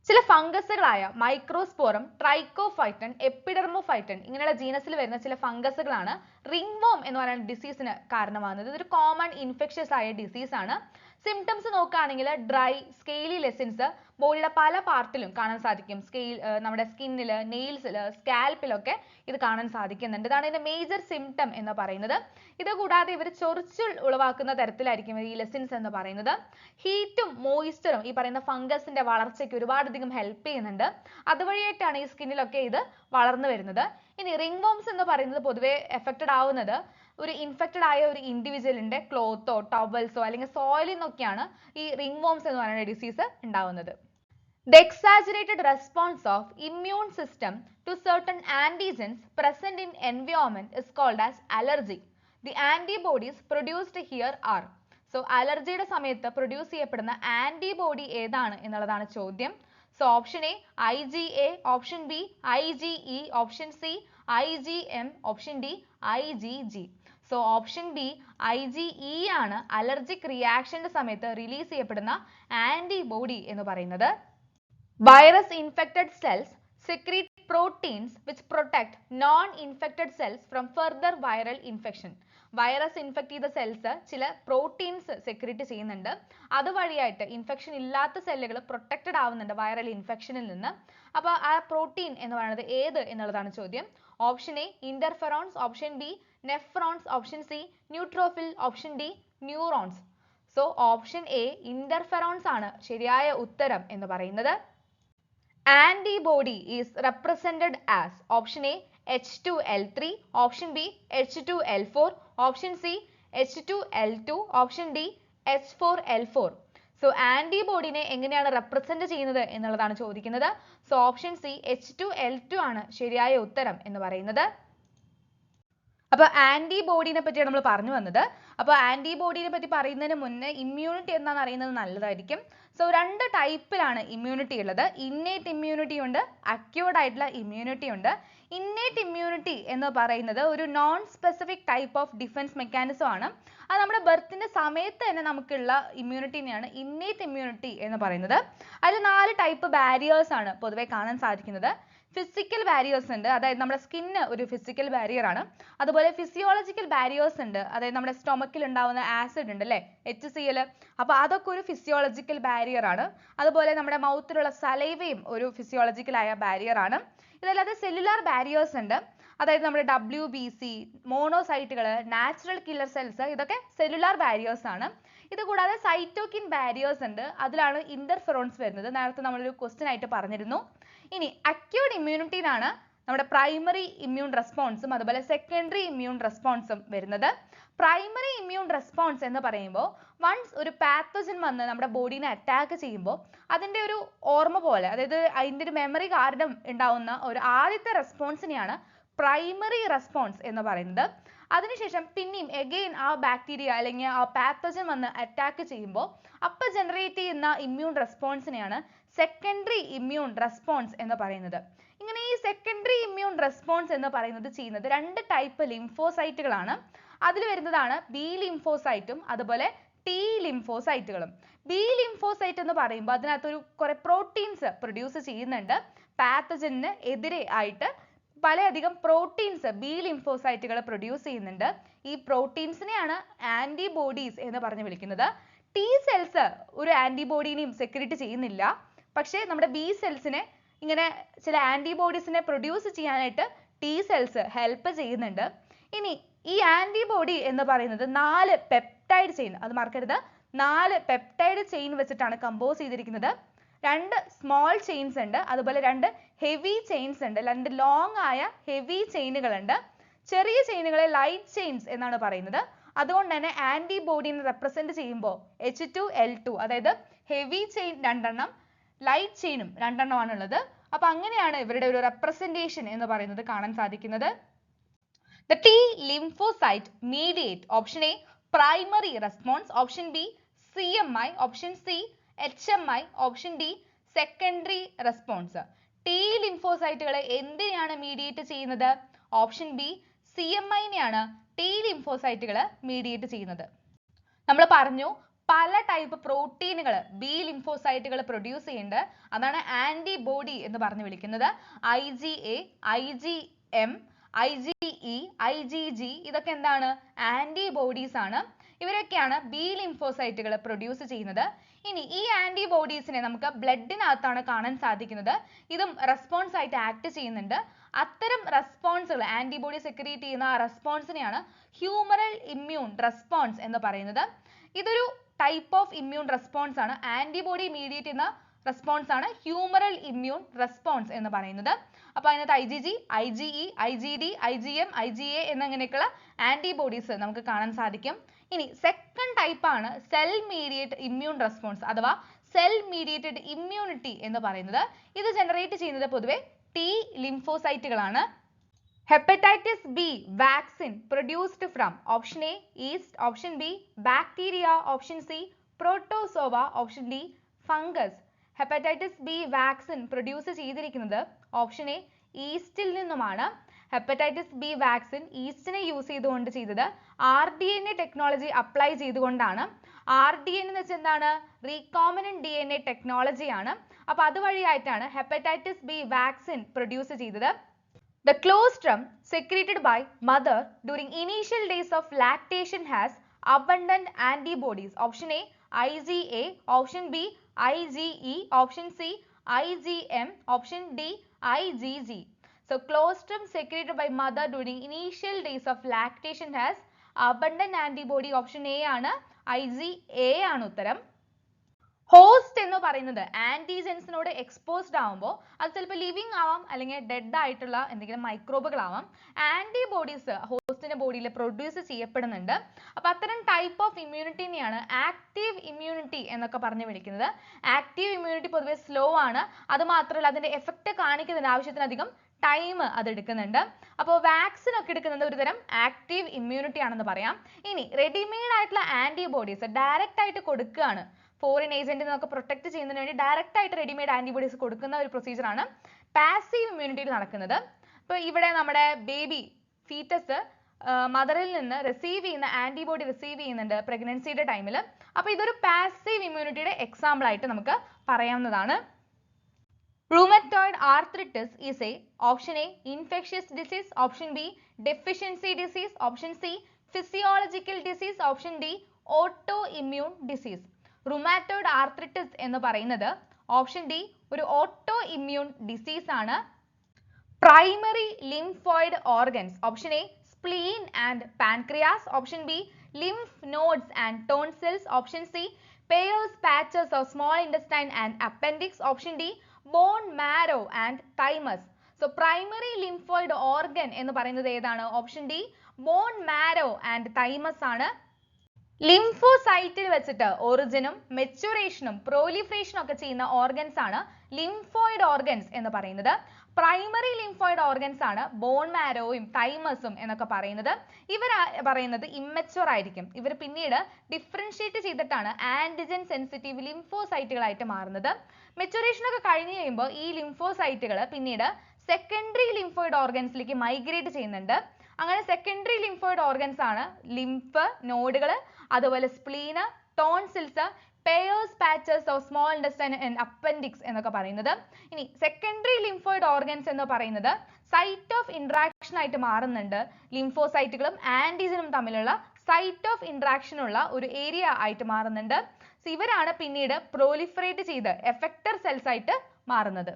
ചില ഫംഗസുകളായ മൈക്രോസ്പോറം, ട്രൈക്കോഫൈറ്റൻ, എപ്പിഡെർമോഫൈറ്റൻ ഇങ്ങനെയുള്ള ജീനസിൽ വരുന്ന ചില ഫംഗസുകളാണ് റിംഗ് വോം എന്ന് പറയുന്ന ഡിസീസിന് കാരണമാകുന്നത്. ഇതൊരു കോമൺ ഇൻഫെക്ഷ്യസ് ആയ ഡിസീസ് ആണ്. സിംറ്റംസ് നോക്കുകയാണെങ്കിൽ ഡ്രൈ, സ്കെയിലി ലെസിൻസ് ബോഡിയുടെ പല പാർട്ടിലും കാണാൻ സാധിക്കും. നമ്മുടെ സ്കിന്നിൽ, നെയിൽസിൽ, സ്കാൽപ്പിലൊക്കെ ഇത് കാണാൻ സാധിക്കുന്നുണ്ട്. ഇതാണ് ഇതിന്റെ മേജർ സിംറ്റം എന്ന് പറയുന്നത്. ഇത് കൂടാതെ ഇവർ ചൊറിച്ചിൽ ഉളവാക്കുന്ന തരത്തിലായിരിക്കും ഈ ലെസിൻസ് എന്ന് പറയുന്നത്. ഹീറ്റും മോയിസ്ചറും ഈ പറയുന്ന ഫംഗസിന്റെ വളർച്ചയ്ക്ക് ഒരുപാടധികം ഹെൽപ്പ് ചെയ്യുന്നുണ്ട്. അതുവഴിയായിട്ടാണ് ഈ സ്കിന്നിലൊക്കെ ഇത് വളർന്നു വരുന്നത്. ഇനി റിംഗ് വോംസ് എന്ന് പറയുന്നത് പൊതുവെ എഫക്റ്റഡ് ആവുന്നത് ഒരു ഇൻഫെക്റ്റഡ് ആയ ഒരു ഇൻഡിവിജ്വലിന്റെ ക്ലോത്തോ ടവൽസോ അല്ലെങ്കിൽ സോയിലിൽ നിന്നൊക്കെയാണ് ഈ റിംഗ് വോംസ് എന്ന് പറയുന്ന ഡിസീസ് ഉണ്ടാവുന്നത്. The exaggerated response of immune system to certain antigens present in environment is called as allergy. The antibodies produced here are. So അലർജിയുടെ സമയത്ത് പ്രൊഡ്യൂസ് ചെയ്യപ്പെടുന്ന ആന്റിബോഡി ഏതാണ് എന്നുള്ളതാണ് ചോദ്യം. So option A IgA, option B IgE, option C IgM, option D IgG. So option B IgE ആണ് അലർജിക് റിയാക്ഷന്റെ സമയത്ത് റിലീസ് ചെയ്യപ്പെടുന്ന ആന്റിബോഡി എന്ന് പറയുന്നത്. Virus infected cells secrete proteins which protect non-infected cells from further viral infection. Virus infect ചെയ്ത സെൽസ് ചില പ്രോട്ടീൻസ് സെക്രീറ്റ് ചെയ്യുന്നുണ്ട്. അതുവഴിയായിട്ട് ഇൻഫെക്ഷൻ ഇല്ലാത്ത സെല്ലുകൾ പ്രൊട്ടക്റ്റഡ് ആവുന്നുണ്ട് വൈറൽ ഇൻഫെക്ഷനിൽ നിന്ന്. അപ്പോൾ ആ പ്രോട്ടീൻ എന്ന് പറയുന്നത് ഏത് എന്നുള്ളതാണ് ചോദ്യം. Option A interferons, option B nephrons, option C neutrophil, option D neurons. So option A interferons ആണ് ശരിയായ ഉത്തരം എന്ന് പറയുന്നത്. Antibody is represented as option A H2L3, option B H2L4, option C H2L2, option D H4L4. So ആന്റിബോഡിനെ എങ്ങനെയാണ് റെപ്രസെന്റ് ചെയ്യുന്നത് എന്നുള്ളതാണ് ചോദിക്കുന്നത്. സോ ഓപ്ഷൻ സി H2L2 ആണ് ശരിയായ ഉത്തരം എന്ന് പറയുന്നത്. അപ്പോൾ ആന്റിബോഡിനെ പറ്റിയാണ് നമ്മൾ പറഞ്ഞു വന്നത്. അപ്പോൾ ആന്റിബോഡിനെ പറ്റി പറയുന്നതിന് മുന്നേ ഇമ്മ്യൂണിറ്റി എന്താണെന്ന് അറിയുന്നത് നല്ലതായിരിക്കും. സോ രണ്ട് ടൈപ്പിലാണ് ഇമ്മ്യൂണിറ്റി ഉള്ളത്. ഇന്നേറ്റ് ഇമ്മ്യൂണിറ്റി ഉണ്ട്, അക്യൂർഡ് ആയിട്ടുള്ള ഇമ്മ്യൂണിറ്റി ഉണ്ട്. ഇന്നേറ്റ് ഇമ്മ്യൂണിറ്റി എന്ന് പറയുന്നത് ഒരു non specific type of defence mechanism ആണ്. അത് നമ്മുടെ ബർത്തിന്റെ സമയത്ത് തന്നെ നമുക്കുള്ള ഇമ്മ്യൂണിറ്റിനെയാണ് ഇന്നേറ്റ് ഇമ്മ്യൂണിറ്റി എന്ന് പറയുന്നത്. അതിൽ 4 ടൈപ്പ് ബാരിയേഴ്സ് ആണ് പൊതുവെ കാണാൻ സാധിക്കുന്നത്. ഫിസിക്കൽ ബാരിയേഴ്സ് ഉണ്ട്, അതായത് നമ്മുടെ സ്കിന്ന് ഒരു ഫിസിക്കൽ ബാരിയർ ആണ്. അതുപോലെ ഫിസിയോളജിക്കൽ ബാരിയേഴ്സ് ഉണ്ട്, അതായത് നമ്മുടെ സ്റ്റൊമക്കിൽ ഉണ്ടാവുന്ന ആസിഡ് ഉണ്ട് അല്ലേ, HCl. അപ്പോൾ അതൊക്കെ ഒരു ഫിസിയോളജിക്കൽ ബാരിയർ ആണ്. അതുപോലെ നമ്മുടെ മൗത്തിലുള്ള സലൈവയും ഒരു ഫിസിയോളജിക്കൽ ആയ ബാരിയർ ആണ്. ഇതല്ലാതെ സെല്ലുലാർ ബാരിയേഴ്സ് ഉണ്ട്, അതായത് നമ്മുടെ WBC, മോണോസൈറ്റുകൾ, നാച്ചുറൽ കില്ലർ സെൽസ്, ഇതൊക്കെ സെല്ലുലാർ ബാരിയേഴ്സ് ആണ്. ഇത് കൂടാതെ സൈറ്റോകിൻ ബാരിയേഴ്സ് ഉണ്ട്, അതിലാണ് ഇന്റർഫെറോൺസ് വരുന്നത്. നേരത്തെ നമ്മളൊരു ക്വസ്റ്റ്യൻ ആയിട്ട് പറഞ്ഞിരുന്നു. ഇനി അക്യൂട്ട് ഇമ്മ്യൂണിറ്റിയിലാണ് നമ്മുടെ പ്രൈമറി ഇമ്മ്യൂൺ റെസ്പോൺസും അതുപോലെ സെക്കൻഡറി ഇമ്മ്യൂൺ റെസ്പോൺസും വരുന്നത്. പ്രൈമറി ഇമ്മ്യൂൺ റെസ്പോൺസ് എന്ന് പറയുമ്പോൾ വൺസ് ഒരു പാത്തജൻ വന്ന് നമ്മുടെ ബോഡീനെ അറ്റാക്ക് ചെയ്യുമ്പോൾ അതിന്റെ ഒരു ഓർമ്മ പോലെ, അതായത് അതിന്റെ ഒരു മെമ്മറി കാരണം ഉണ്ടാവുന്ന ഒരു ആദ്യത്തെ റെസ്പോൺസിനെയാണ് പ്രൈമറി റെസ്പോൺസ് എന്ന് പറയുന്നത്. അതിനുശേഷം പിന്നെയും എഗെയിൻ ആ ബാക്ടീരിയ അല്ലെങ്കിൽ ആ പാത്തജൻ വന്ന് അറ്റാക്ക് ചെയ്യുമ്പോൾ അപ്പോൾ ജനറേറ്റ് ചെയ്യുന്ന ഇമ്മ്യൂൺ റെസ്പോൺസിനെയാണ് സെക്കൻഡറി ഇമ്മ്യൂൺ റെസ്പോൺസ് എന്ന് പറയുന്നത്. ഇങ്ങനെ ഈ സെക്കൻഡറി ഇമ്മ്യൂൺ റെസ്പോൺസ് എന്ന് പറയുന്നത് ചെയ്യുന്നത് 2 ടൈപ്പ് ലിംഫോസൈറ്റുകളാണ്. അതിൽ വരുന്നതാണ് ബി ലിംഫോസൈറ്റും അതുപോലെ ടി ലിംഫോസൈറ്റുകളും. ബി ലിംഫോസൈറ്റ് എന്ന് പറയുമ്പോൾ അതിനകത്ത് കുറെ പ്രോട്ടീൻസ് പ്രൊഡ്യൂസ് ചെയ്യുന്നുണ്ട്. പാത്തജന് എതിരെ ആയിട്ട് പലയധികം പ്രോട്ടീൻസ് ബി ലിംഫോസൈറ്റുകൾ പ്രൊഡ്യൂസ് ചെയ്യുന്നുണ്ട്. ഈ പ്രോട്ടീൻസിനെയാണ് ആന്റിബോഡീസ് എന്ന് പറഞ്ഞ് വിളിക്കുന്നത്. ടി സെൽസ് ഒരു ആന്റിബോഡീനെയും സെക്രീറ്റ് ചെയ്യുന്നില്ല, പക്ഷേ നമ്മുടെ ബി സെൽസിനെ ഇങ്ങനെ ചില ആന്റിബോഡീസിനെ പ്രൊഡ്യൂസ് ചെയ്യാനായിട്ട് ടി സെൽസ് ഹെൽപ്പ് ചെയ്യുന്നുണ്ട്. ഇനി ഈ ആന്റിബോഡി എന്ന് പറയുന്നത് 4 പെപ്റ്റൈഡ് ചെയിൻ, അത് മറക്കരുത്, 4 പെപ്റ്റൈഡ് ചെയിൻ വെച്ചിട്ടാണ് കമ്പോസ് ചെയ്തിരിക്കുന്നത്. 2 സ്മോൾ ചെയിൻസ് ഉണ്ട്, അതുപോലെ 2 ഹെവി ചെയിൻസ് ഉണ്ട്. 2 ലോങ് ആയ ഹെവി ചെയിനുകൾ ഉണ്ട്. ചെറിയ ചെയിനുകളെ ലൈറ്റ് ചെയിൻസ് എന്നാണ് പറയുന്നത്. അതുകൊണ്ട് തന്നെ ആന്റിബോഡിനെ റെപ്രസെന്റ് ചെയ്യുമ്പോൾ H2L2 അതായത് ഹെവി ചെയിൻ രണ്ടെണ്ണം ലൈറ്റ് ചെയിനും രണ്ടെണ്ണമാണ് ഉള്ളത്. അപ്പൊ അങ്ങനെയാണ് ഇവരുടെ ഒരു റെപ്രസെന്റേഷൻ എന്ന് പറയുന്നത് കാണാൻ സാധിക്കുന്നത്. The T lymphocyte mediate option A primary response, option B CMI, option C HMI, option D secondary response. T ലിംഫോസൈറ്റുകളെ എന്തിനെയാണ് മീഡിയേറ്റ് ചെയ്യുന്നത്? ഓപ്ഷൻ ബി CMI നെയാണ് T ലിംഫോസൈറ്റുകൾ മീഡിയേറ്റ് ചെയ്യുന്നത്. നമ്മൾ പറഞ്ഞു പല ടൈപ്പ് പ്രോട്ടീനുകൾ ബി ലിംഫോസൈറ്റുകൾ പ്രൊഡ്യൂസ് ചെയ്യുന്നുണ്ട്. അതാണ് ആന്റിബോഡി എന്ന് പറഞ്ഞു വിളിക്കുന്നത്. IgA, IgM, IgE, IgG ഇതൊക്കെ എന്താണ്? ആന്റിബോഡീസ് ആണ്. ഇവരൊക്കെയാണ് ബി ലിംഫോസൈറ്റുകൾ പ്രൊഡ്യൂസ് ചെയ്യുന്നത്. ഇനി ഈ ആന്റിബോഡീസിനെ നമുക്ക് ബ്ലഡിനകത്താണ് കാണാൻ സാധിക്കുന്നത്. ഇതും റെസ്പോൺസ് ആയിട്ട് ആക്ട് ചെയ്യുന്നുണ്ട്. അത്തരം റെസ്പോൺസുകൾ ആന്റിബോഡി സെക്രീറ്റ് ചെയ്യുന്ന റെസ്പോൺസിനെയാണ് ഹ്യൂമറൽ ഇമ്മ്യൂൺ റെസ്പോൺസ് എന്ന് പറയുന്നത്. ഇതൊരു ടൈപ്പ് ഓഫ് ഇമ്മ്യൂൺ റെസ്പോൺസ് ആണ്. ആന്റിബോഡി മീഡിയേറ്റ് ചെയ്യുന്ന റെസ്പോൺസ് ആണ് ഹ്യൂമറൽ ഇമ്മ്യൂൺ റെസ്പോൺസ് എന്ന് പറയുന്നത്. അപ്പോൾ അതിനകത്ത് IgG, IgE, IgD, IgM, IgA എന്നിങ്ങനെയൊക്കെയുള്ള ആന്റിബോഡീസ് നമുക്ക് കാണാൻ സാധിക്കും. ഇനി സെക്കൻഡ് ടൈപ്പ് ആണ് സെൽ മീഡിയേറ്റ് ഇമ്മ്യൂൺ റെസ്പോൺസ് അഥവാ സെൽ മീഡിയേറ്റഡ് ഇമ്മ്യൂണിറ്റി എന്ന് പറയുന്നത്. ഇത് ജനറേറ്റ് ചെയ്യുന്നത് പൊതുവെ T ലിംഫോസൈറ്റുകളാണ്. Hepatitis B vaccine produced from option A yeast, option B bacteria, option C protozoa, option D fungus. Hepatitis B vaccine produce ചെയ്തിരിക്കുന്നത് ഓപ്ഷൻ എ ഈസ്റ്റിൽ നിന്നുമാണ്. ഹെപ്പറ്റൈറ്റിസ് ബി വാക്സിൻ ഈസ്റ്റിനെ യൂസ് ചെയ്തുകൊണ്ട് ചെയ്തത് RDNA ടെക്നോളജി അപ്ലൈ ചെയ്തുകൊണ്ടാണ്. RDNA എന്ന് വെച്ചാൽ എന്താണ്? Recombinant DNA ടെക്നോളജിയാണ്. അപ്പോൾ അതുവഴിയായിട്ടാണ് ഹെപ്പറ്റൈറ്റിസ് ബി വാക്സിൻ പ്രൊഡ്യൂസ് ചെയ്തത്. The colostrum secreted by mother during initial days of lactation has abundant antibodies. Option A IgA, option B IgE, option C IgM, option D IgG. So colostrum secreted by mother during initial days of lactation has abundant antibody. Option A ആണ്. IgA ആണ് ഉത്തരം. ഹോസ്റ്റ് എന്ന് പറയുന്നത് ആന്റിജൻസിനോട് എക്സ്പോസ്ഡ് ആവുമ്പോൾ അത് ചിലപ്പോൾ ലിവിങ് ആവാം അല്ലെങ്കിൽ ഡെഡ് ആയിട്ടുള്ള എന്തെങ്കിലും മൈക്രോബുകളാവാം. ആന്റിബോഡീസ് ഹോസ്റ്റിന്റെ ബോഡിയിൽ പ്രൊഡ്യൂസ് ചെയ്യപ്പെടുന്നുണ്ട്. അപ്പോൾ അത്തരം ടൈപ്പ് ഓഫ് ഇമ്മ്യൂണിറ്റിനെയാണ് ആക്റ്റീവ് ഇമ്മ്യൂണിറ്റി എന്നൊക്കെ പറഞ്ഞു വിളിക്കുന്നത്. ആക്റ്റീവ് ഇമ്മ്യൂണിറ്റി പൊതുവെ സ്ലോ ആണ്. അത് മാത്രമല്ല അതിന്റെ എഫക്റ്റ് കാണിക്കുന്നതിന് ആവശ്യത്തിനധികം ടൈം അത് എടുക്കുന്നുണ്ട്. അപ്പോൾ വാക്സിൻ ഒക്കെ എടുക്കുന്നത് ഒരു തരം ആക്റ്റീവ് ഇമ്മ്യൂണിറ്റി ആണെന്ന് പറയാം. ഇനി റെഡിമെയ്ഡ് ആയിട്ടുള്ള ആന്റിബോഡീസ് ഡയറക്റ്റ് ആയിട്ട് കൊടുക്കുകയാണ്. ഫോറിൻ ഏജന്റിൽ നിന്നൊക്കെ പ്രൊട്ടക്ട് ചെയ്യുന്നതിന് വേണ്ടി ഡയറക്റ്റ് ആയിട്ട് റെഡിമെയ്ഡ് ആന്റിബോഡീസ് കൊടുക്കുന്ന ഒരു പ്രൊസീജിയർ ആണ് പാസീവ് ഇമ്മ്യൂണിറ്റിയിൽ നടക്കുന്നത്. ഇപ്പോൾ ഇവിടെ നമ്മുടെ ബേബി ഫീറ്റസ് മദറിൽ നിന്ന് റിസീവ് ചെയ്യുന്ന ആന്റിബോഡി റിസീവ് ചെയ്യുന്നുണ്ട് പ്രഗ്നൻസിയുടെ ടൈമിൽ. അപ്പോൾ ഇതൊരു പാസീവ് ഇമ്മ്യൂണിറ്റിയുടെ എക്സാമ്പിൾ ആയിട്ട് നമുക്ക് പറയാവുന്നതാണ്. Rheumatoid arthritis is a option A infectious disease, option B deficiency disease, option C physiological disease, option D autoimmune disease. Rheumatoid arthritis എന്ന് പറയുന്നത് ഓപ്ഷൻ ഡി ഒരു ഓട്ടോ ഇമ്മ്യൂൺ ഡിസീസ് ആണ്. Primary lymphoid organs option A spleen and pancreas, option B lymph nodes and tonsils, option C Peyer's patches of small intestine and appendix, option D bone marrow and thymus. So primary lymphoid organ എന്ന് പറയുന്നത് ഏതാണ്? Option D bone marrow and thymus ആണ്. ലിംഫോസൈറ്റിൽ വെച്ചിട്ട് ഒറിജിനും മെച്ചുറേഷനും പ്രോലിഫറേഷനും ഒക്കെ ചെയ്യുന്ന ഓർഗൻസ് ആണ് ലിംഫോയിഡ് ഓർഗൻസ് എന്ന് പറയുന്നത്. പ്രൈമറി ലിംഫോയിഡ് ഓർഗൻസ് ആണ് ബോൺ മാരോയും തൈമസും എന്നൊക്കെ പറയുന്നത്. ഇവർ പറയുന്നത് ഇമ്മച്ചുവർ ആയിരിക്കും. ഇവർ പിന്നീട് ഡിഫറൻഷിയേറ്റ് ചെയ്തിട്ടാണ് ആന്റിജൻ സെൻസിറ്റീവ് ലിംഫോസൈറ്റുകളായിട്ട് മാറുന്നത്. മെച്ചുറേഷൻ ഒക്കെ കഴിഞ്ഞ് കഴിയുമ്പോൾ ഈ ലിംഫോസൈറ്റുകൾ പിന്നീട് സെക്കൻഡറി ലിംഫോയിഡ് ഓർഗൻസിലേക്ക് മൈഗ്രേറ്റ് ചെയ്യുന്നുണ്ട്. അങ്ങനെ സെക്കൻഡറി ലിംഫോയിഡ് ഓർഗൻസ് ആണ് ലിംഫ് നോഡുകൾ, അതുപോലെ spleen, tonsils, Peyer's patches of small intestine and appendix എന്നൊക്കെ പറയുന്നത്. ഇനി സെക്കൻഡറി ലിംഫോയിഡ് ഓർഗൻസ് എന്ന് പറയുന്നത് സൈറ്റ് ഓഫ് ഇൻട്രാക്ഷൻ ആയിട്ട് മാറുന്നുണ്ട്. ലിംഫോസൈറ്റുകളും ആന്റിജനും തമ്മിലുള്ള സൈറ്റ് ഓഫ് ഇൻട്രാക്ഷൻ ഉള്ള ഒരു ഏരിയ ആയിട്ട് മാറുന്നുണ്ട്. ഇവരാണ് പിന്നീട് പ്രോലിഫറേറ്റ് ചെയ്ത് എഫക്ടർ സെൽസ് ആയിട്ട് മാറുന്നത്.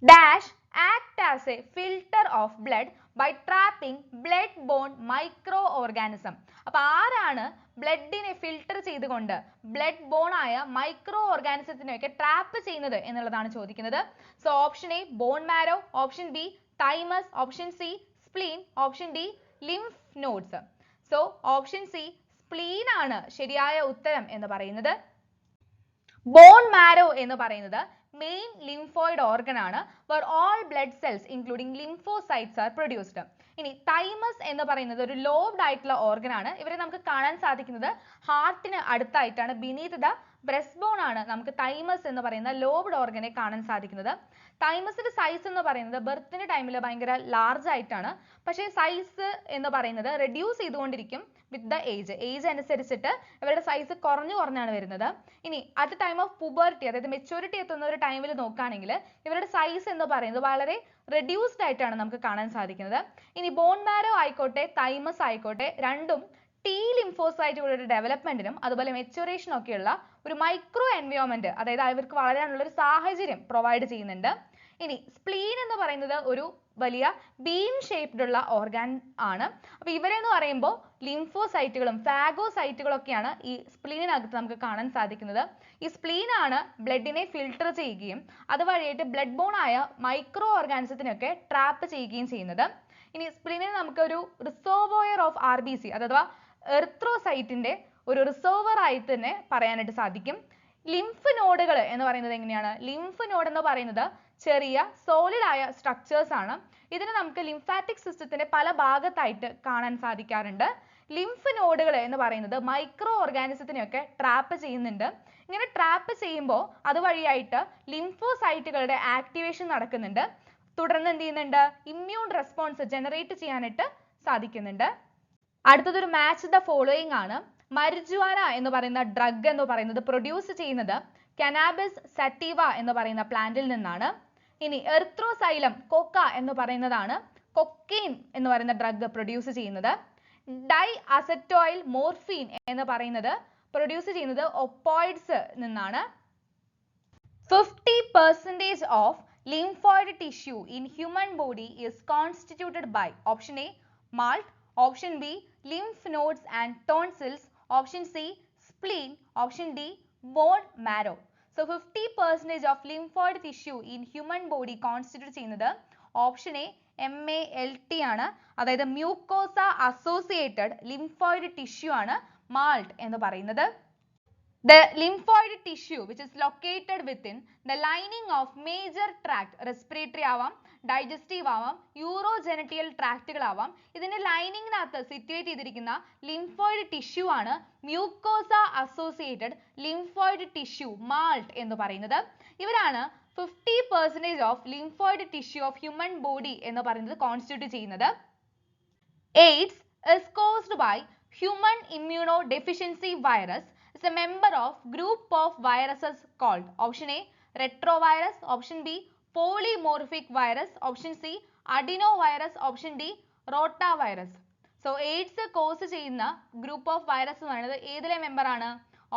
Dash act as a filter of blood by trapping blood-borne microorganism. അപ്പോൾ ആരാണ് ബ്ലഡിനെ ഫിൽട്ടർ ചെയ്തുകൊണ്ട് ബ്ലഡ് ബോൺ ആയ മൈക്രോ ഓർഗാനിസത്തിനെയൊക്കെ ട്രാപ്പ് ചെയ്യുന്നത് എന്നുള്ളതാണ് ചോദിക്കുന്നത്. So option A bone marrow, option B thymus, option C spleen, option D lymph nodes. So option C spleen ആണ് ശരിയായ ഉത്തരം എന്ന് പറയുന്നത്. ബോൺ മാരോ എന്ന് പറയുന്നത് മെയിൻ ലിംഫോയിഡ് ഓർഗൻ ആണ് where all blood cells including lymphocytes are produced. ഇനി തൈമസ് എന്ന് പറയുന്നത് ഒരു ലോബ്ഡ് ആയിട്ടുള്ള ഓർഗൻ ആണ്. ഇവരെ നമുക്ക് കാണാൻ സാധിക്കുന്നത് ഹാർട്ടിന് അടുത്തായിട്ടാണ്. ബിനീത് ദ ബ്രസ്റ്റ് ബോൺ ആണ് നമുക്ക് തൈമസ് എന്ന് പറയുന്ന ലോബ്ഡ് ഓർഗനെ കാണാൻ സാധിക്കുന്നത്. തൈമസിന്റെ സൈസ് എന്ന് പറയുന്നത് ബർത്തിന്റെ ടൈമിൽ ഭയങ്കര ലാർജ് ആയിട്ടാണ്. പക്ഷേ സൈസ് എന്ന് പറയുന്നത് റെഡ്യൂസ് ചെയ്തുകൊണ്ടിരിക്കും വിത്ത് ദ ഏജ് അനുസരിച്ചിട്ട് ഇവരുടെ സൈസ് കുറഞ്ഞാണ് വരുന്നത്. ഇനി അറ്റ് ടൈം ഓഫ് പുബർട്ടി, അതായത് മെച്ചൂരിറ്റി എത്തുന്ന ഒരു ടൈമിൽ നോക്കുകയാണെങ്കിൽ ഇവരുടെ സൈസ് എന്ന് പറയുന്നത് വളരെ റെഡ്യൂസ്ഡ് ആയിട്ടാണ് നമുക്ക് കാണാൻ സാധിക്കുന്നത്. ഇനി ബോൺ മാരോ ആയിക്കോട്ടെ തൈമസ് ആയിക്കോട്ടെ രണ്ടും ടി ലിംഫോസൈറ്റുകളുടെ ഡെവലപ്മെന്റിനും അതുപോലെ മെച്ചുറേഷനും ഒക്കെയുള്ള ഒരു മൈക്രോ എൻവയോൺമെന്റ്, അതായത് അവർക്ക് വളരാനുള്ള ഒരു സാഹചര്യം പ്രൊവൈഡ് ചെയ്യുന്നുണ്ട്. ഇനി സ്പ്ലീൻ എന്ന് പറയുന്നത് ഒരു വലിയ ബീൻ ഷേപ്ഡ് ഉള്ള ഓർഗാൻ ആണ്. അപ്പൊ ഇവരെ എന്ന് പറയുമ്പോൾ ലിംഫോസൈറ്റുകളും ഫാഗോസൈറ്റുകളും ഒക്കെയാണ് ഈ സ്പ്ലീനിനകത്ത് നമുക്ക് കാണാൻ സാധിക്കുന്നത്. ഈ സ്പ്ലീൻ ആണ് ബ്ലഡിനെ ഫിൽട്ടർ ചെയ്യുകയും അതുവഴിയായിട്ട് ബ്ലഡ് ബോൺ ആയ മൈക്രോ ഓർഗാനിസത്തിനൊക്കെ ട്രാപ്പ് ചെയ്യുകയും ചെയ്യുന്നത്. ഇനി സ്പ്ലീനിനെ നമുക്ക് ഒരു റിസർവോയർ ഓഫ് RBC അഥവാ എർത്രോസൈറ്റിന്റെ ഒരു റിസർവർ ആയി തന്നെ പറയാനായിട്ട് സാധിക്കും. ലിംഫ് നോഡുകൾ എന്ന് പറയുന്നത് എങ്ങനെയാണ്? ലിംഫ് നോഡ് എന്ന് പറയുന്നത് ചെറിയ സോളിഡ് ആയ സ്ട്രക്ചേഴ്സ് ആണ്. ഇതിനെ നമുക്ക് ലിംഫാറ്റിക് സിസ്റ്റത്തിന്റെ പല ഭാഗത്തായിട്ട് കാണാൻ സാധിക്കാറുണ്ട്. ലിംഫ് നോഡുകൾ എന്ന് പറയുന്നത് മൈക്രോ ഓർഗാനിസത്തിനെയൊക്കെ ട്രാപ്പ് ചെയ്യുന്നുണ്ട്. ഇങ്ങനെ ട്രാപ്പ് ചെയ്യുമ്പോൾ അതുവഴിയായിട്ട് ലിംഫോസൈറ്റുകളുടെ ആക്ടിവേഷൻ നടക്കുന്നുണ്ട്. തുടർന്ന് എന്ത് ചെയ്യുന്നുണ്ട്? ഇമ്മ്യൂൺ റെസ്പോൺസ് ജനറേറ്റ് ചെയ്യാനായിട്ട് സാധിക്കുന്നുണ്ട്. അടുത്തതൊരു മാച്ച് ദ ഫോളോയിങ് ആണ്. മരിജുവാന എന്ന് പറയുന്ന ഡ്രഗ് എന്ന് പറയുന്നത് പ്രൊഡ്യൂസ് ചെയ്യുന്നത് കനാബിസ് സറ്റീവ എന്ന് പറയുന്ന പ്ലാന്റിൽ നിന്നാണ്. ഇനി എർത്രോസൈലം കൊക്ക എന്ന് പറയുന്നതാണ് കൊക്കെയിൻ എന്ന് പറയുന്ന ഡ്രഗ് പ്രൊഡ്യൂസ് ചെയ്യുന്നത്. ഡൈ അസറ്റോയിൽ മോർഫീൻ എന്ന് പറയുന്നത് പ്രൊഡ്യൂസ് ചെയ്യുന്നത് ഒപ്പോയിഡ്സ് നിന്നാണ്. 50% of lymphoid tissue in human body is constituted by option A malt, option B lymph nodes and tonsils, option C spleen, option D bone marrow. So 50% of lymphoid tissue in human body constitute ചെയ്യുന്നത് ഓപ്ഷൻ എ MALT ആണ്. അതായത് മ്യൂക്കോസ അസോസിയേറ്റഡ് ലിംഫോയിഡ് ടിഷ്യൂ ആണ് മാൾട്ട് എന്ന് പറയുന്നത്. The lymphoid tissue which is located within the lining of major tract, respiratory ആവാം, digestive ആവാം, urogenital ട്രാക്റ്റുകൾ ആവാം, ഇതിന്റെ ലൈനിങ്ങിനകത്ത് സിറ്റുവേറ്റ് ചെയ്തിരിക്കുന്ന ലിംഫോയിഡ് ടിഷ്യൂ ആണ് mucosa associated lymphoid tissue malt എന്ന് പറയുന്നത്. ഇവരാണ് 50% of lymphoid tissue of human body എന്ന് പറയുന്നത് കോൺസ്റ്റിറ്റ്യൂട്ട് ചെയ്യുന്നത്. AIDS is caused by human immunodeficiency virus. Is a member of group of viruses called option A retrovirus, option B polymorphic virus, option C adenovirus, option D rotavirus. So AIDS cause ചെയ്യുന്ന ഗ്രൂപ്പ് ഓഫ് വൈറസ് എന്ന് പറയുന്നത് ഏതിലെ മെമ്പർ ആണ്?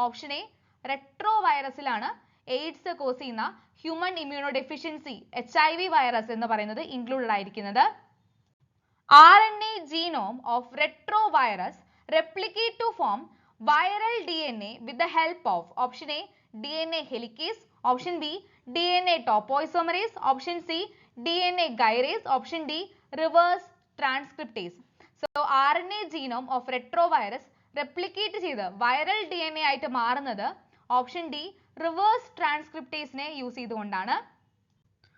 ഓപ്ഷൻ എ റെട്രോവൈറസിലാണ് AIDS കോസ് ചെയ്യുന്ന ഹ്യൂമൻ ഇമ്മ്യൂണോഡെഫിഷ്യൻസി HIV വൈറസ് എന്ന് പറയുന്നത് ഇൻക്ലൂഡഡ് ആയിരിക്കുന്നത്. RNA genome of retrovirus replicate to form viral DNA with the help of option A DNA helicase, option B DNA topoisomerase, option C DNA gyrase, option D reverse transcriptase. So RNA genome of retrovirus replicate ചെയ്ത് viral DNA ആയിട്ട് മാറുന്നത് ഓപ്ഷൻ ഡി റിവേഴ്സ് ട്രാൻസ്ക്രിപ്റ്റേസിനെ യൂസ് ചെയ്തുകൊണ്ടാണ്.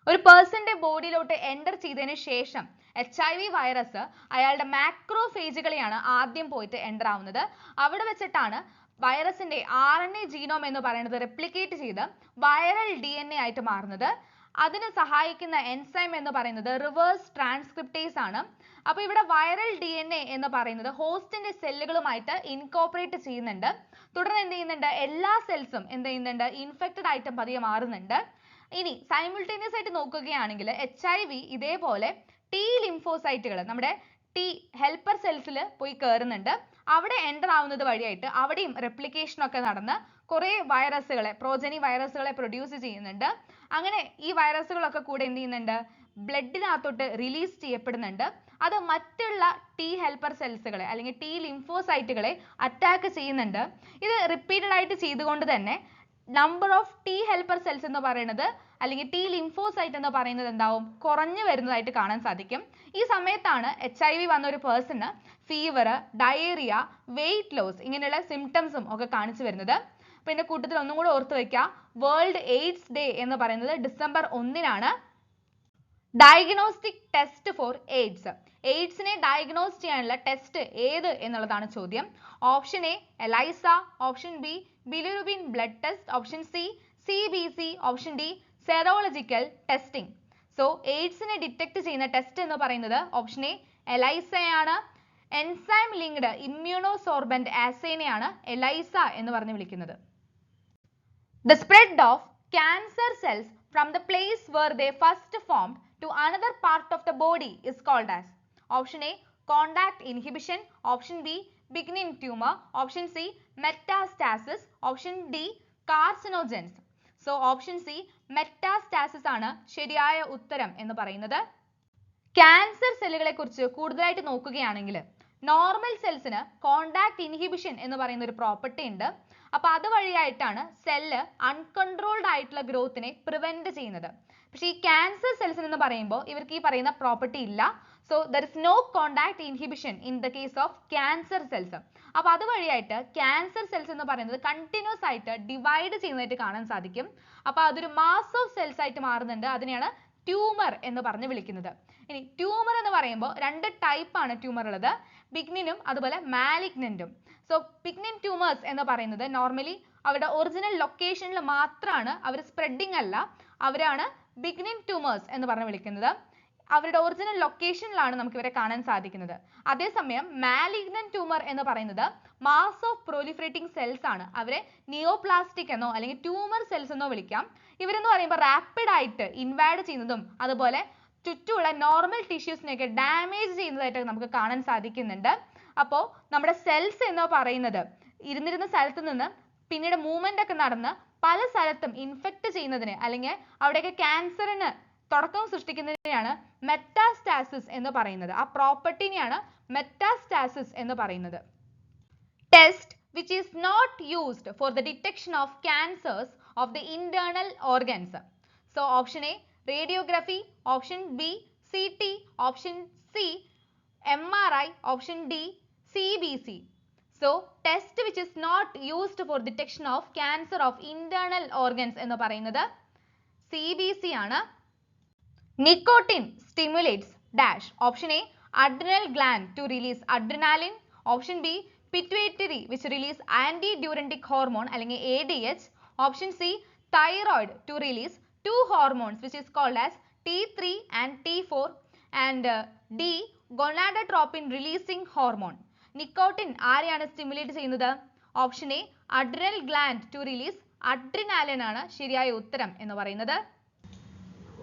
ഒരു പേഴ്സന്റെ ബോഡിയിലോട്ട് എൻ്റർ ചെയ്തതിന് ശേഷം HIV വൈറസ് അയാളുടെ മാക്രോഫേജുകളെയാണ് ആദ്യം പോയിട്ട് എൻ്റർ ആവുന്നത്. അവിടെ വെച്ചിട്ടാണ് വൈറസിന്റെ RNA ജീനോം എന്ന് പറയുന്നത് റെപ്ലിക്കേറ്റ് ചെയ്ത് വൈറൽ DNA ആയിട്ട് മാറുന്നത്. അതിന് സഹായിക്കുന്ന എൻസൈം എന്ന് പറയുന്നത് റിവേഴ്സ് ട്രാൻസ്ക്രിപ്റ്റേസ് ആണ്. അപ്പോൾ ഇവിടെ വൈറൽ DNA എന്ന് പറയുന്നത് ഹോസ്റ്റിന്റെ സെല്ലുകളുമായിട്ട് ഇൻകോപ്പറേറ്റ് ചെയ്യുന്നുണ്ട്. തുടർന്ന് എന്ത് ചെയ്യുന്നുണ്ട്? എല്ലാ സെൽസും എന്ത് ചെയ്യുന്നുണ്ട്? ഇൻഫെക്റ്റഡ് ആയിട്ട് പതിയെ മാറുന്നുണ്ട്. ഇനി സൈമിൾട്ടേനിയസ് ആയിട്ട് നോക്കുകയാണെങ്കിൽ HIV ഇതേപോലെ T ലിംഫോസൈറ്റുകൾ നമ്മുടെ T ഹെൽപ്പർ സെൽസിൽ പോയി കയറുന്നുണ്ട്. അവിടെ എൻ്റർ ആവുന്നത് വഴിയായിട്ട് അവിടെയും റെപ്ലിക്കേഷൻ ഒക്കെ നടന്ന് കുറേ വൈറസുകളെ പ്രോജനി വൈറസുകളെ പ്രൊഡ്യൂസ് ചെയ്യുന്നുണ്ട്. അങ്ങനെ ഈ വൈറസുകളൊക്കെ കൂടെ എന്ത് ചെയ്യുന്നുണ്ട്? ബ്ലഡിനകത്തോട്ട് റിലീസ് ചെയ്യപ്പെടുന്നുണ്ട്. അത് മറ്റുള്ള T ഹെൽപ്പർ സെൽസുകളെ അല്ലെങ്കിൽ T ലിംഫോസൈറ്റുകളെ അറ്റാക്ക് ചെയ്യുന്നുണ്ട്. ഇത് റിപ്പീറ്റഡ് ആയിട്ട് ചെയ്തുകൊണ്ട് തന്നെ number of T helper cells എന്ന് പറയുന്നത് അല്ലെങ്കിൽ T ലിംഫോസൈറ്റ് എന്ന് പറയുന്നത് എന്താവും കുറഞ്ഞു വരുന്നതായിട്ട് കാണാൻ സാധിക്കും. ഈ സമയത്താണ് HIV വന്ന ഒരു പേഴ്സണ് ഫീവർ, ഡയേറിയ, വെയിറ്റ് ലോസ് ഇങ്ങനെയുള്ള സിംറ്റംസും ഒക്കെ കാണിച്ചു വരുന്നത്. പിന്നെ കൂട്ടത്തിൽ ഒന്നും കൂടെ ഓർത്ത് വെക്കുക, വേൾഡ് എയ്ഡ്സ് ഡേ എന്ന് പറയുന്നത് ഡിസംബർ 1-നാണ്. ഡയഗ്നോസ്റ്റിക് ടെസ്റ്റ് ഫോർ എയ്ഡ്സ്, എയ്ഡ്സിനെ ഡയഗ്നോസ് ചെയ്യാനുള്ള ടെസ്റ്റ് ഏത് എന്നുള്ളതാണ് ചോദ്യം. Option A ELISA, option B bilirubin blood test, option C CBC, option D serological testing. So എയ്ഡ്സിനെ ഡിറ്റക്ട് ചെയ്യുന്ന ടെസ്റ്റ് എന്ന് പറയുന്നത് ഓപ്ഷൻ എ എലൈസയാണ്. എൻസൈം ലിങ്ക്ഡ് ഇമ്മ്യൂണോസോർബന്റ് ആസേനെയാണ് എലൈസ എന്ന് പറഞ്ഞ് വിളിക്കുന്നത്. The spread of cancer cells from the place where they first formed to another part of the body is called as option A contact inhibition, option B benign tumor, option C metastasis, option D carcinogens. So option C metastasis ആണ് ശരിയായ ഉത്തരം എന്ന് പറയുന്നത്. ക്യാൻസർ സെല്ലുകളെ കുറിച്ച് കൂടുതലായിട്ട് നോക്കുകയാണെങ്കിൽ നോർമൽ സെൽസിന് കോണ്ടാക്ട് ഇൻഹിബിഷൻ എന്ന് പറയുന്ന ഒരു പ്രോപ്പർട്ടി ഉണ്ട്. അപ്പോൾ അതുവഴിയായിട്ടാണ് സെല്ല് അൺകൺട്രോൾഡ് ആയിട്ടുള്ള ഗ്രോത്തിനെ പ്രിവെന്റ് ചെയ്യുന്നത്. പക്ഷേ ഈ ക്യാൻസർ സെൽസിന് എന്ന് പറയുമ്പോൾ ഇവർക്ക് ഈ പറയുന്ന പ്രോപ്പർട്ടി ഇല്ല. So there is no contact inhibition in the case of cancer cells. അപ്പോൾ അതുവഴിയായിട്ട് ക്യാൻസർ സെൽസ് എന്ന് പറയുന്നത് കണ്ടിന്യൂസ് ആയിട്ട് ഡിവൈഡ് ചെയ്യുന്നതായിട്ട് കാണാൻ സാധിക്കും. അപ്പോൾ അതൊരു മാസ് ഓഫ് സെൽസ് ആയിട്ട് മാറുന്നുണ്ട്. അതിനെയാണ് ട്യൂമർ എന്ന് പറഞ്ഞ് വിളിക്കുന്നത്. ഇനി ട്യൂമർ എന്ന് പറയുമ്പോൾ രണ്ട് ടൈപ്പ് ആണ് ട്യൂമർ ഉള്ളത്, ബിഗ്നിനും അതുപോലെ മാലിഗ്നന്റും. സോ ബിഗ്നിൻ ട്യൂമേഴ്സ് എന്ന് പറയുന്നത് നോർമലി അവരുടെ ഒറിജിനൽ ലൊക്കേഷനിൽ മാത്രമാണ്, അവർ സ്പ്രെഡിങ് അല്ല, അവരാണ് ബിഗ്നിൻ ട്യൂമേഴ്സ് എന്ന് പറഞ്ഞ് വിളിക്കുന്നത്. അവരുടെ ഒറിജിനൽ ലൊക്കേഷനിലാണ് നമുക്ക് ഇവരെ കാണാൻ സാധിക്കുന്നത്. അതേസമയം മാലിഗ്നന്റ് ട്യൂമർ എന്ന് പറയുന്നത് മാസ് ഓഫ് പ്രൊലിഫറേറ്റിംഗ് സെൽസ് ആണ്. അവരെ നിയോപ്ലാസ്റ്റിക് എന്നോ അല്ലെങ്കിൽ ട്യൂമർ സെൽസ് എന്നോ വിളിക്കാം. ഇവരെന്ന് പറയുമ്പോൾ റാപ്പിഡ് ആയിട്ട് ഇൻവാഡ് ചെയ്യുന്നതും അതുപോലെ ചുറ്റുമുള്ള നോർമൽ ടിഷ്യൂസിനെയൊക്കെ ഡാമേജ് ചെയ്യുന്നതായിട്ട് നമുക്ക് കാണാൻ സാധിക്കുന്നുണ്ട്. അപ്പോൾ നമ്മുടെ സെൽസ് എന്ന് പറയുന്നത് ഇരുന്നിരുന്ന സ്ഥലത്ത് നിന്ന് പിന്നീട് മൂവ്മെന്റ് ഒക്കെ നടന്ന് പല സ്ഥലത്തും ഇൻഫെക്ട് ചെയ്യുന്നതിന് അല്ലെങ്കിൽ അവിടെയൊക്കെ ക്യാൻസറിന് തുടക്കം സൃഷ്ടിക്കുന്നതിനെയാണ് മെറ്റാസ്റ്റാസിസ് എന്ന് പറയുന്നത്. ആ പ്രോപ്പർട്ടിനെയാണ് മെറ്റാസ്റ്റാസിസ് എന്ന് പറയുന്നത്. Test which is not used for the detection of cancers of the internal organs. So option A radiography, option B CT, option C MRI, option D CBC. So test which is not used for detection of cancer of internal organs എന്ന് പറയുന്നത് CBC ആണ്. Nicotine stimulates dash. Option A adrenal gland to release adrenaline, option B pituitary which release antidiuretic hormone അല്ലെങ്കിൽ ADH, option C thyroid to release two hormones which is called as T3 and T4, and D gonadotropin releasing hormone. Nicotine ആരെയാണ് സ്റ്റിമുലേറ്റ് ചെയ്യുന്നത്? Option A adrenal gland to release adrenaline ആണ് ശരിയായ ഉത്തരം എന്ന് പറയുന്നത്.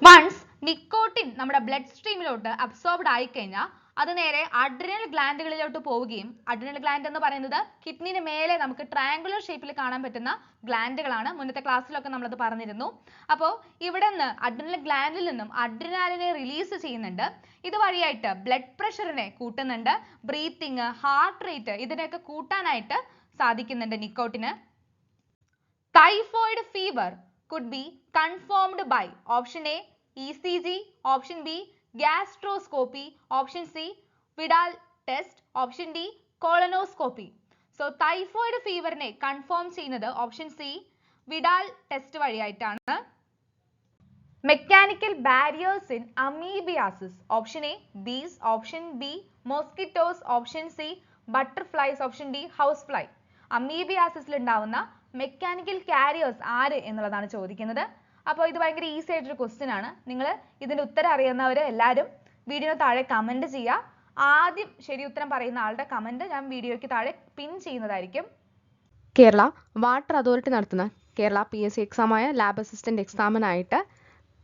വൺസ് നിക്കോട്ടിൻ നമ്മുടെ ബ്ലഡ് സ്ട്രീമിലോട്ട് അബ്സോർബ്ഡ് ആയി കഴിഞ്ഞാൽ അത് നേരെ അഡ്രിനൽ ഗ്ലാൻഡുകളിലോട്ട് പോവുകയും, അഡ്രിനൽ ഗ്ലാൻഡ് എന്ന് പറയുന്നത് കിഡ്നിന് മേലെ നമുക്ക് ട്രയാങ്കുലർ ഷേപ്പിൽ കാണാൻ പറ്റുന്ന ഗ്ലാൻഡുകളാണ്. മുന്നത്തെ ക്ലാസ്സിലൊക്കെ നമ്മളത് പറഞ്ഞിരുന്നു. അപ്പോൾ ഇവിടെ നിന്ന് അഡ്രിനൽ ഗ്ലാൻഡിൽ നിന്നും അഡ്രിനാലിനെ റിലീസ് ചെയ്യുന്നുണ്ട്. ഇതുവഴിയായിട്ട് ബ്ലഡ് പ്രഷറിനെ കൂട്ടുന്നുണ്ട്, ബ്രീത്തിങ്, ഹാർട്ട് റേറ്റ് ഇതിനെയൊക്കെ കൂട്ടാനായിട്ട് സാധിക്കുന്നുണ്ട് nicotine. Typhoid fever could be confirmed by option A ECG, option B gastroscopy, option C Vidal test, option D colonoscopy. So typhoid fever നെ കൺഫേം ചെയ്യുന്നത് ഓപ്ഷൻ സി വിഡാൽ ടെസ്റ്റ് വഴിയായിട്ടാണ്. Mechanical barriers in amoebiasis option A bees, option B mosquitoes, option C butterflies, option D house fly. അമീബിയാസിസിൽ ഉണ്ടാവുന്ന മെക്കാനിക്കൽ കാരിയേഴ്സ് ആര് എന്നുള്ളതാണ് ചോദിക്കുന്നത്. അപ്പോൾ ഇത് ഭയങ്കര ഈസി ആയിട്ടൊരു ക്വസ്റ്റ്യൻ ആണ്. നിങ്ങൾ ഇതിന്റെ ഉത്തരം അറിയുന്നവർ എല്ലാവരും വീഡിയോന് താഴെ കമന്റ് ചെയ്യുക. ആദ്യം ശരി ഉത്തരം പറയുന്ന ആളുടെ കമന്റ് ഞാൻ വീഡിയോയ്ക്ക് താഴെ പിൻ ചെയ്യുന്നതായിരിക്കും. കേരള വാട്ടർ അതോറിറ്റി നടത്തുന്ന കേരള PSC എക്സാമായ ലാബ് അസിസ്റ്റന്റ് എക്സാമിനായിട്ട്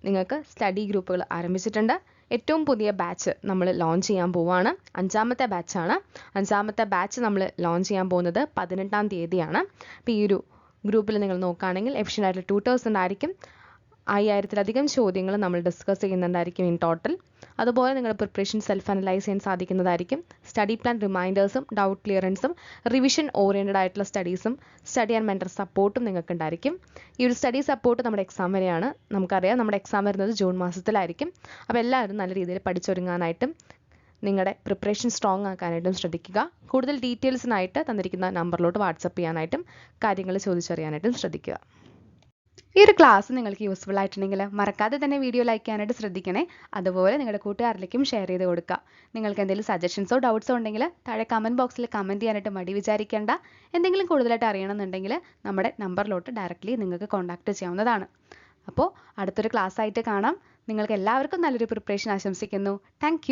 നിങ്ങൾക്ക് സ്റ്റഡി ഗ്രൂപ്പുകൾ ആരംഭിച്ചിട്ടുണ്ട്. ഏറ്റവും പുതിയ ബാച്ച് നമ്മൾ ലോഞ്ച് ചെയ്യാൻ പോവുകയാണ്. 5ാമത്തെ ബാച്ചാണ്. 5ാമത്തെ ബാച്ച് നമ്മൾ ലോഞ്ച് ചെയ്യാൻ പോകുന്നത് 18-ാം തീയതിയാണ്. അപ്പോൾ ഈ ഒരു ഗ്രൂപ്പിൽ നിങ്ങൾ നോക്കുകയാണെങ്കിൽ എഫിഷ്യൻ്റ് ആയിട്ടുള്ള ട്യൂട്ടേഴ്സ് ഉണ്ടായിരിക്കും. 5000-ലധികം ചോദ്യങ്ങൾ നമ്മൾ ഡിസ്കസ് ചെയ്യുന്നുണ്ടായിരിക്കും ഇൻ ടോട്ടൽ. അതുപോലെ നിങ്ങളുടെ പ്രിപ്പറേഷൻ സെൽഫ് അനലൈസ് ചെയ്യാൻ സാധിക്കുന്നതായിരിക്കും. സ്റ്റഡി പ്ലാൻ റിമൈൻഡേഴ്സും ഡൗട്ട് ക്ലിയറൻസും റിവിഷൻ ഓറിയൻറ്റഡ് ആയിട്ടുള്ള സ്റ്റഡീസും സ്റ്റഡി ആൻഡ് മെൻറ്റർ സപ്പോർട്ടും നിങ്ങൾക്ക് ഉണ്ടായിരിക്കും. ഈ ഒരു സ്റ്റഡി സപ്പോർട്ട് നമ്മുടെ എക്സാം വരെയാണ്. നമുക്കറിയാം നമ്മുടെ എക്സാം വരുന്നത് ജൂൺ മാസത്തിലായിരിക്കും. അപ്പോൾ എല്ലാവരും നല്ല രീതിയിൽ പഠിച്ചൊരുങ്ങാനായിട്ടും നിങ്ങളുടെ പ്രിപ്പറേഷൻ സ്ട്രോങ് ആക്കാനായിട്ടും ശ്രദ്ധിക്കുക. കൂടുതൽ ഡീറ്റെയിൽസിനായിട്ട് തന്നിരിക്കുന്ന നമ്പറിലോട്ട് വാട്സപ്പ് ചെയ്യാനായിട്ടും കാര്യങ്ങൾ ചോദിച്ചറിയാനായിട്ടും ശ്രദ്ധിക്കുക. ഈ ഒരു ക്ലാസ് നിങ്ങൾക്ക് യൂസ്ഫുൾ ആയിട്ടുണ്ടെങ്കിൽ മറക്കാതെ തന്നെ വീഡിയോ ലൈക്ക് ചെയ്യാനായിട്ട് ശ്രദ്ധിക്കണേ. അതുപോലെ നിങ്ങളുടെ കൂട്ടുകാരിലേക്കും ഷെയർ ചെയ്ത് കൊടുക്കുക. നിങ്ങൾക്ക് എന്തെങ്കിലും സജഷൻസോ ഡൗട്ട്സോ ഉണ്ടെങ്കിൽ താഴെ കമൻറ്റ് ബോക്സിൽ കമൻറ്റ് ചെയ്യാനായിട്ട് മടി വിചാരിക്കേണ്ട. എന്തെങ്കിലും കൂടുതലായിട്ട് അറിയണമെന്നുണ്ടെങ്കിൽ നമ്മുടെ നമ്പറിലോട്ട് ഡയറക്റ്റ്ലി നിങ്ങൾക്ക് കോൺടാക്റ്റ് ചെയ്യാവുന്നതാണ്. അപ്പോൾ അടുത്തൊരു ക്ലാസ് ആയിട്ട് കാണാം. നിങ്ങൾക്ക് എല്ലാവർക്കും നല്ലൊരു പ്രിപ്പറേഷൻ ആശംസിക്കുന്നു. താങ്ക്